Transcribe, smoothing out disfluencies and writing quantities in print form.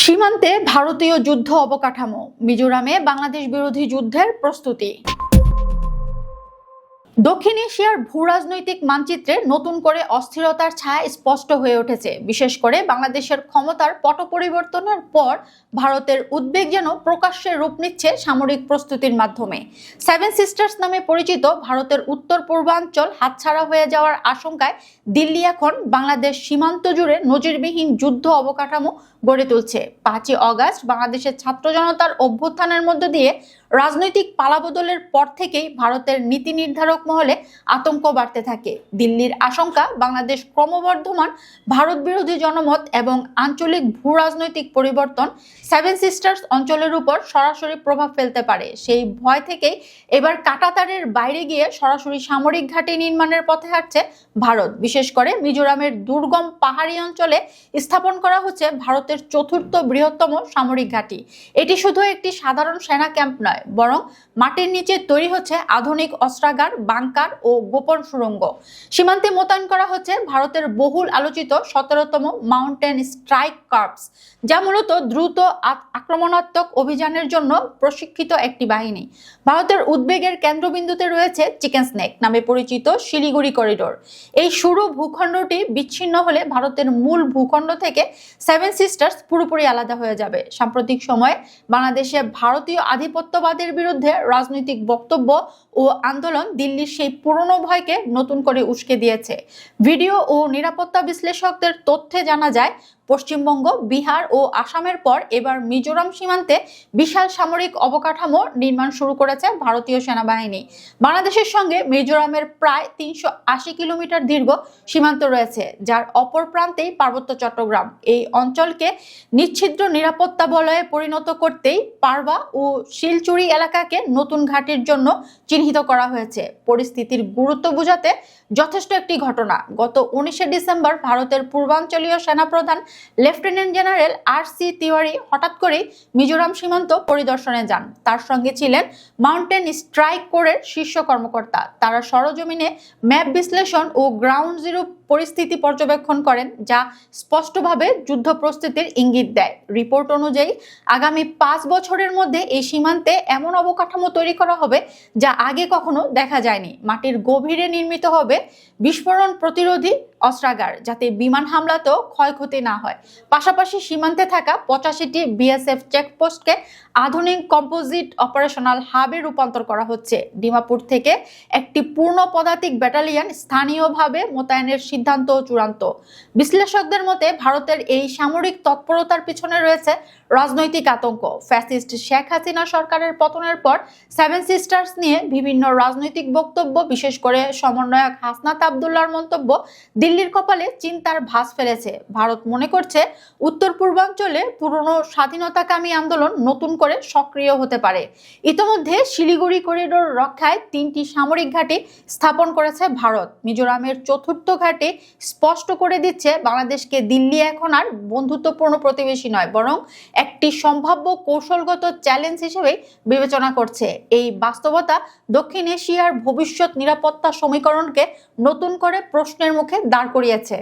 সীমান্তে ভারতীয় যুদ্ধ অবকাঠামো, মিজোরামে বাংলাদেশ বিরোধী যুদ্ধের প্রস্তুতি। দক্ষিণ এশিয়ার ভূরাজনৈতিক মানচিত্রে নতুন করে অস্থিরতার ছায়া স্পষ্ট হয়ে উঠেছে। বিশেষ করে বাংলাদেশের ক্ষমতার পট পরিবর্তনের পর ভারতের উদ্বেগ যেন প্রকাশ্যে রূপ নিচ্ছে সামরিক প্রস্তুতির মাধ্যমে। সেভেন সিস্টার্স নামে পরিচিত ভারতের উত্তর পূর্বাঞ্চল হাতছাড়া হয়ে যাওয়ার আশঙ্কায় দিল্লি এখন বাংলাদেশ সীমান্ত জুড়ে নজিরবিহীন যুদ্ধ অবকাঠামো গড়ে তুলছে। 5ই অগাস্ট বাংলাদেশের ছাত্র জনতার অভ্যুত্থানের মধ্য দিয়ে রাজনৈতিক পালাবদলের পর থেকেই ভারতের নীতি নির্ধারক মহলে আতঙ্ক বাড়তে থাকে। দিল্লির আশঙ্কা, বাংলাদেশ ক্রমবর্ধমান ভারত বিরোধী জনমত এবং আঞ্চলিক ভূ রাজনৈতিক পরিবর্তন সেভেন সিস্টার্স অঞ্চলের উপর সরাসরি প্রভাব ফেলতে পারে। সেই ভয় থেকেই এবার কাঁটাতারের বাইরে গিয়ে সরাসরি সামরিক ঘাঁটি নির্মাণের পথে হাঁটছে ভারত। বিশেষ করে মিজোরামের দুর্গম পাহাড়ি অঞ্চলে স্থাপন করা হচ্ছে ভারতের চতুর্থ বৃহত্তম সামরিক ঘাঁটি। এটি শুধু একটি সাধারণ সেনা ক্যাম্প নয়, বরং মাটির নিচে তৈরি হচ্ছে আধুনিক অস্ত্রাগার, বাংকার ও গোপন সুড়ঙ্গ। সীমান্তে মোতায়েন করা হচ্ছে ভারতের বহুল আলোচিত 17তম মাউন্টেন স্ট্রাইক কর্পস, যা মূলত দ্রুত আক্রমণাত্মক অভিযানের জন্য প্রশিক্ষিত একটি বাহিনী। ভারতের উদ্বেগের কেন্দ্রবিন্দুতে রয়েছে চিকেন স্নেক নামে পরিচিত শিলিগুড়ি করিডোর। এই সরু ভূখণ্ডটি বিচ্ছিন্ন হলে ভারতের মূল ভূখণ্ড থেকে সেভেন সিস্টার্স পুরোপুরি আলাদা হয়ে যাবে। সাম্প্রতিক সময়ে বাংলাদেশে ভারতীয় আধিপত্যবাদের বিরুদ্ধে রাজনৈতিক বক্তব্য ও আন্দোলন দিল্লির সেই পুরনো ভয়কে নতুন করে উস্কে দিয়েছে। ভিডিও ও নিরাপত্তা বিশ্লেষকদের তথ্যে জানা যায়, পশ্চিমবঙ্গ, বিহার ও আসামের পর এবার মিজোরাম সীমান্তে বিশাল সামরিক অবকাঠামো নির্মাণ শুরু করেছে ভারতীয় সেনাবাহিনী। বাংলাদেশের সঙ্গে মিজোরামের প্রায় 380 কিলোমিটার দীর্ঘ সীমান্ত রয়েছে, যার অপর প্রান্তেই পার্বত্য চট্টগ্রাম। এই অঞ্চলকে নিচ্ছিদ্র নিরাপত্তা বলয়ে পরিণত করতেই পারবা ও শিলচুরি এলাকাকে নতুন ঘাঁটির জন্য চিহ্নিত করা হয়েছে। পরিস্থিতির গুরুত্ব বোঝাতে যথেষ্ট একটি ঘটনা। গত 19শে ডিসেম্বর ভারতের পূর্বাঞ্চলীয় সেনাপ্রধান লেফটেন্যান্ট জেনারেল আর.সি. তিওয়ারি হঠাৎ করেই মিজোরাম সীমান্ত পরিদর্শনে যান। তার সঙ্গে ছিলেন মাউন্টেন স্ট্রাইক কোরের শীর্ষ কর্মকর্তা। তারা সরজমিনে ম্যাপ বিশ্লেষণ ও গ্রাউন্ড জিরো পরিস্থিতি পর্যবেক্ষণ করেন, যা স্পষ্টভাবে যুদ্ধ প্রস্তুতির ইঙ্গিত দেয়। রিপোর্ট অনুযায়ী আগামী 5 বছরের মধ্যে এই সীমান্তে এমন অবকাঠামো তৈরি করা হবে যা আগে কখনো দেখা যায়নি। মাটির গভীরে নির্মিত হবে বিস্ফোরণ প্রতিরোধী অস্ত্রাগার, যাতে বিমান হামলাতেও ক্ষয়ক্ষতি না হয়। পাশাপাশি সীমান্তে থাকা 85টি বিএসএফ চেকপোস্টকে আধুনিক কম্পোজিট অপারেশনাল হাবে রূপান্তর করা হচ্ছে। ডিমাপুর থেকে একটি পূর্ণ পদাতিক ব্যাটালিয়ন স্থানীয়ভাবে মোতায়েনের সিদ্ধান্ত চূড়ান্ত। বিশ্লেষকদের মতে ভারতের এই সামরিক তৎপরতার পিছনে রয়েছে রাজনৈতিক আতঙ্ক। ফ্যাসিস্ট শেখ হাসিনা সরকারের পতনের পর সেভেন সিস্টার্স নিয়ে বিভিন্ন রাজনৈতিক বক্তব্য, বিশেষ করে সমন্বয়ক হাসনাত আবদুল্লাহর মন্তব্য দিল্লির কপালে চিন্তার ভাঁজ ফেলেছে। ভারত মনে করছে উত্তর পূর্বাঞ্চলে পুরনো স্বাধীনতাকামী আন্দোলন নতুন করে সক্রিয় হতে পারে। ইতোমধ্যে শিলিগুড়ি করিডোর রক্ষায় 3টি সামরিক ঘাঁটি স্থাপন করেছে ভারত। মিজোরামের চতুর্থ ঘাঁটি স্পষ্ট করে দিচ্ছে বাংলাদেশকে দিল্লি এখন আর বন্ধুত্বপূর্ণ প্রতিবেশী নয়, বরং একটি সম্ভাব্য কৌশলগত চ্যালেঞ্জ হিসেবে বিবেচনা করছে। এই বাস্তবতা দক্ষিণ এশিয়ার ভবিষ্যৎ নিরাপত্তা সমীকরণকে নতুন করে প্রশ্নের মুখে দাঁড় করিয়েছে।